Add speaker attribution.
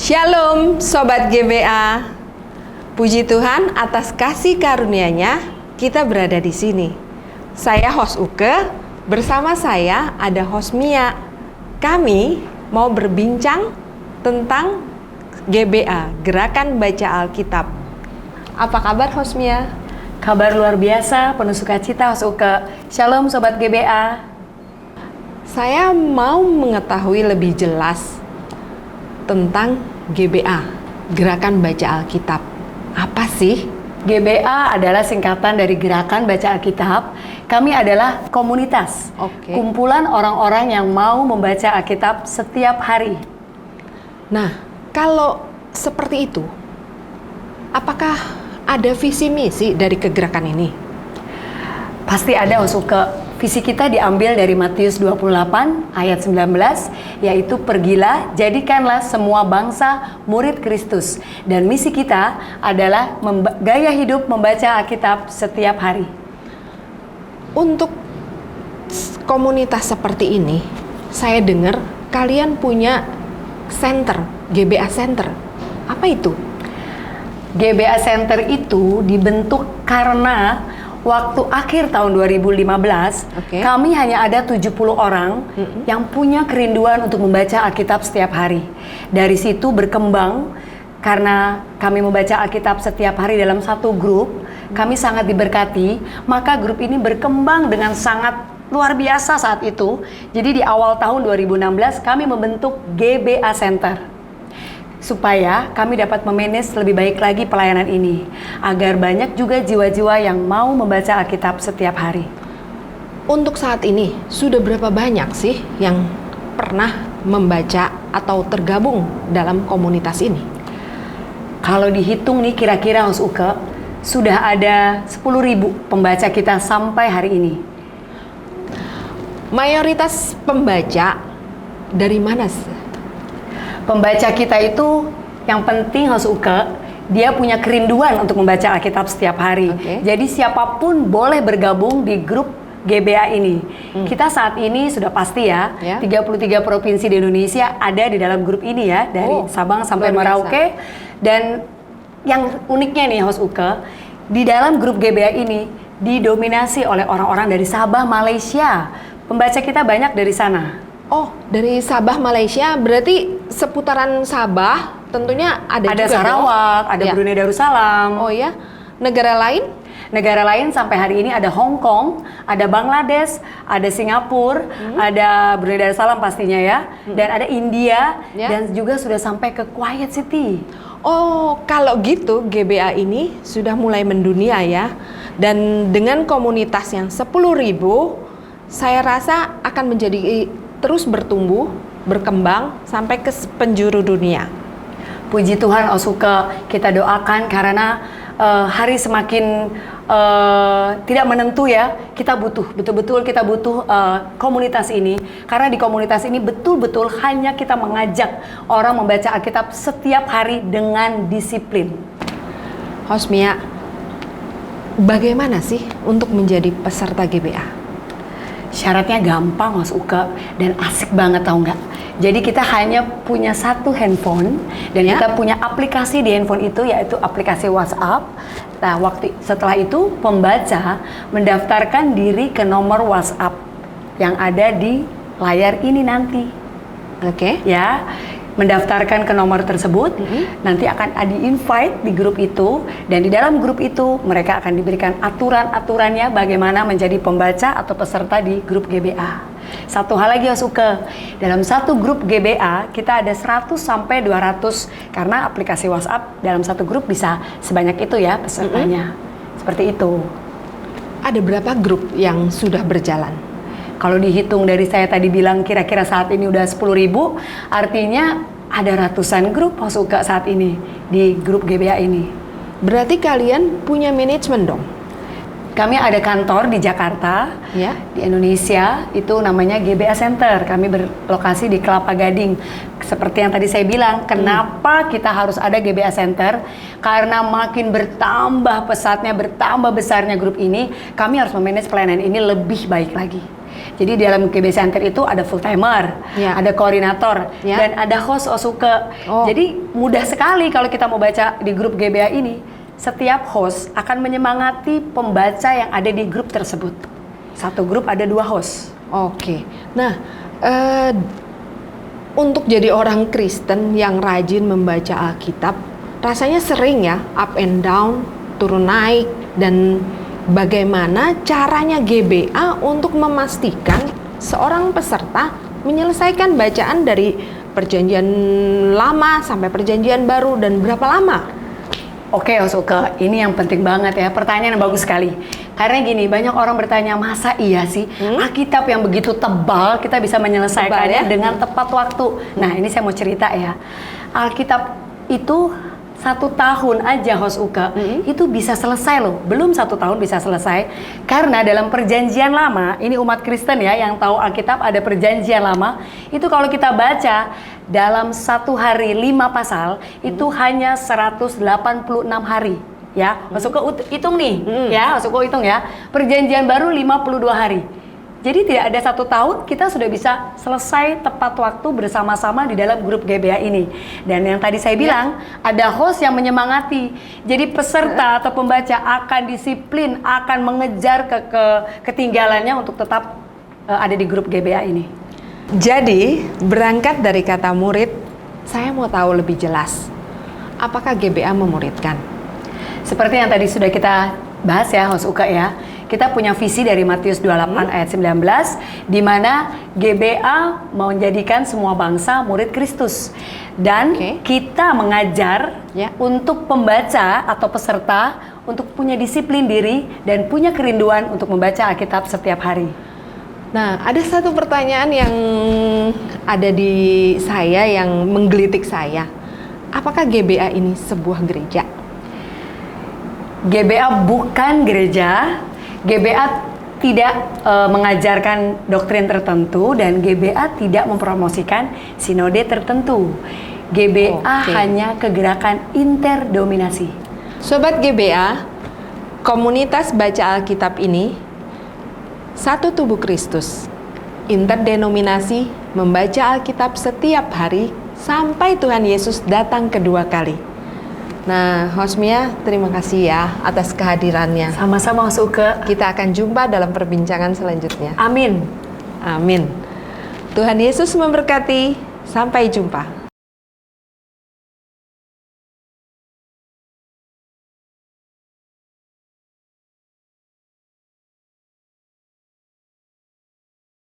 Speaker 1: Shalom Sobat GBA. Puji Tuhan atas kasih karunia-Nya kita berada di sini. Saya host Uke, bersama saya ada host Mia. Kami mau berbincang tentang GBA, Gerakan Baca Alkitab. Apa kabar host Mia?
Speaker 2: Kabar luar biasa, penuh sukacita host Uke. Shalom Sobat GBA.
Speaker 1: Saya mau mengetahui lebih jelas tentang GBA, Gerakan Baca Alkitab. Apa sih?
Speaker 2: GBA adalah singkatan dari Gerakan Baca Alkitab. Kami adalah komunitas, kumpulan orang-orang yang mau membaca Alkitab setiap hari.
Speaker 1: Nah, kalau seperti itu, apakah ada visi misi dari kegerakan ini?
Speaker 2: Pasti ada host Uke. Visi kita diambil dari Matius 28 ayat 19, yaitu pergilah, jadikanlah semua bangsa murid Kristus. Dan misi kita adalah gaya hidup membaca Alkitab setiap hari.
Speaker 1: Untuk komunitas seperti ini, saya dengar kalian punya center, GBA Center. Apa itu?
Speaker 2: GBA Center itu dibentuk karena waktu akhir tahun 2015, kami hanya ada 70 orang yang punya kerinduan untuk membaca Alkitab setiap hari. Dari situ berkembang, karena kami membaca Alkitab setiap hari dalam satu grup, kami sangat diberkati, maka grup ini berkembang dengan sangat luar biasa saat itu. Jadi di awal tahun 2016 kami membentuk GBA Center, supaya kami dapat memanage lebih baik lagi pelayanan ini, agar banyak juga jiwa-jiwa yang mau membaca Alkitab setiap hari.
Speaker 1: Untuk saat ini, sudah berapa banyak sih yang pernah membaca atau tergabung dalam komunitas ini?
Speaker 2: Kalau dihitung nih kira-kira host Uke, sudah ada 10.000 pembaca kita sampai hari ini.
Speaker 1: Mayoritas pembaca dari mana?
Speaker 2: Pembaca kita itu yang penting host Uke, dia punya kerinduan untuk membaca Alkitab setiap hari. Jadi siapapun boleh bergabung di grup GBA ini. Kita saat ini sudah pasti ya, 33 provinsi di Indonesia ada di dalam grup ini ya, dari Sabang sampai Merauke. Dan yang uniknya nih host Uke, di dalam grup GBA ini didominasi oleh orang-orang dari Sabah, Malaysia. Pembaca kita banyak dari sana.
Speaker 1: Oh, dari Sabah, Malaysia, berarti seputaran Sabah tentunya ada juga
Speaker 2: Sarawak, ada Brunei Darussalam.
Speaker 1: Oh ya, negara lain?
Speaker 2: Negara lain sampai hari ini ada Hong Kong, ada Bangladesh, ada Singapura, ada Brunei Darussalam pastinya ya, dan ada India, dan juga sudah sampai ke Kuwait City.
Speaker 1: Oh, kalau gitu GBA ini sudah mulai mendunia ya, dan dengan komunitas yang 10.000, saya rasa akan menjadi terus bertumbuh, berkembang sampai ke penjuru dunia.
Speaker 2: Puji Tuhan host Uke, kita doakan karena hari semakin tidak menentu ya. Kita butuh, betul-betul kita butuh komunitas ini. Karena di komunitas ini betul-betul hanya kita mengajak orang membaca Alkitab setiap hari dengan disiplin.
Speaker 1: Host Mia, bagaimana sih untuk menjadi peserta GBA?
Speaker 2: Syaratnya gampang host Uke, dan asik banget tau nggak? Jadi kita hanya punya satu handphone dan kita punya aplikasi di handphone itu, yaitu aplikasi WhatsApp. Nah, setelah itu pembaca mendaftarkan diri ke nomor WhatsApp yang ada di layar ini nanti. Ya, mendaftarkan ke nomor tersebut, nanti akan di-invite di grup itu, dan di dalam grup itu mereka akan diberikan aturan-aturannya bagaimana menjadi pembaca atau peserta di grup GBA. Satu hal lagi host Uke, dalam satu grup GBA kita ada 100 sampai 200, karena aplikasi WhatsApp dalam satu grup bisa sebanyak itu ya pesertanya. Seperti itu.
Speaker 1: Ada berapa grup yang sudah berjalan?
Speaker 2: Kalau dihitung dari saya tadi bilang kira-kira saat ini udah 10.000, artinya ada ratusan grup host Uke saat ini di grup GBA ini.
Speaker 1: Berarti kalian punya manajemen dong?
Speaker 2: Kami ada kantor di Jakarta, di Indonesia, itu namanya GBA Center. Kami berlokasi di Kelapa Gading. Seperti yang tadi saya bilang, kenapa kita harus ada GBA Center? Karena makin bertambah pesatnya, bertambah besarnya grup ini, kami harus memanage pelayanan ini lebih baik lagi. Jadi dalam GB Center itu ada full timer,
Speaker 1: Ya.
Speaker 2: ada koordinator,
Speaker 1: Ya.
Speaker 2: dan ada host Osuke.
Speaker 1: Oh.
Speaker 2: Jadi mudah sekali kalau kita mau baca di grup GBA ini. Setiap host akan menyemangati pembaca yang ada di grup tersebut. Satu grup ada 2 host.
Speaker 1: Oke. Nah, untuk jadi orang Kristen yang rajin membaca Alkitab, rasanya sering ya up and down, turun naik, dan bagaimana caranya GBA untuk memastikan seorang peserta menyelesaikan bacaan dari perjanjian lama sampai perjanjian baru dan berapa lama?
Speaker 2: Oke, Osuke, ini yang penting banget ya. Pertanyaan yang bagus sekali. Karena gini, banyak orang bertanya, masa iya sih Alkitab yang begitu tebal kita bisa menyelesaikannya
Speaker 1: Tebal ya?
Speaker 2: dengan tepat waktu? Nah, ini saya mau cerita ya. Alkitab itu 1 tahun aja, Host Uke, itu bisa selesai loh. Belum 1 tahun bisa selesai. Karena dalam perjanjian lama, ini umat Kristen ya yang tahu Alkitab ada perjanjian lama. Itu kalau kita baca dalam 1 hari 5 pasal, itu hanya 186 hari. Ya, Host Uke hitung nih, ya, Host Uke hitung ya. Perjanjian baru 52 hari. Jadi tidak ada 1 tahun kita sudah bisa selesai tepat waktu bersama-sama di dalam grup GBA ini. Dan yang tadi saya bilang, ada host yang menyemangati. Jadi peserta atau pembaca akan disiplin, akan mengejar ketinggalannya untuk tetap ada di grup GBA ini.
Speaker 1: Jadi, berangkat dari kata murid, saya mau tahu lebih jelas. Apakah GBA memuridkan?
Speaker 2: Seperti yang tadi sudah kita bahas ya, Host Uke ya. Kita punya visi dari Matius 28 ayat 19, di mana GBA menjadikan semua bangsa murid Kristus. Dan kita mengajar untuk pembaca atau peserta untuk punya disiplin diri dan punya kerinduan untuk membaca Alkitab setiap hari.
Speaker 1: Nah, ada satu pertanyaan yang ada di saya yang menggelitik saya. Apakah GBA ini sebuah gereja?
Speaker 2: GBA bukan gereja. GBA tidak mengajarkan doktrin tertentu dan GBA tidak mempromosikan sinode tertentu. GBA hanya kegerakan interdominasi.
Speaker 1: Sobat GBA, komunitas baca Alkitab ini satu tubuh Kristus. Interdenominasi membaca Alkitab setiap hari sampai Tuhan Yesus datang kedua kali. Nah, Hosmia, terima kasih ya atas kehadirannya.
Speaker 2: Sama-sama, Host Uke.
Speaker 1: Kita akan jumpa dalam perbincangan selanjutnya.
Speaker 2: Amin.
Speaker 1: Amin. Tuhan Yesus memberkati. Sampai jumpa.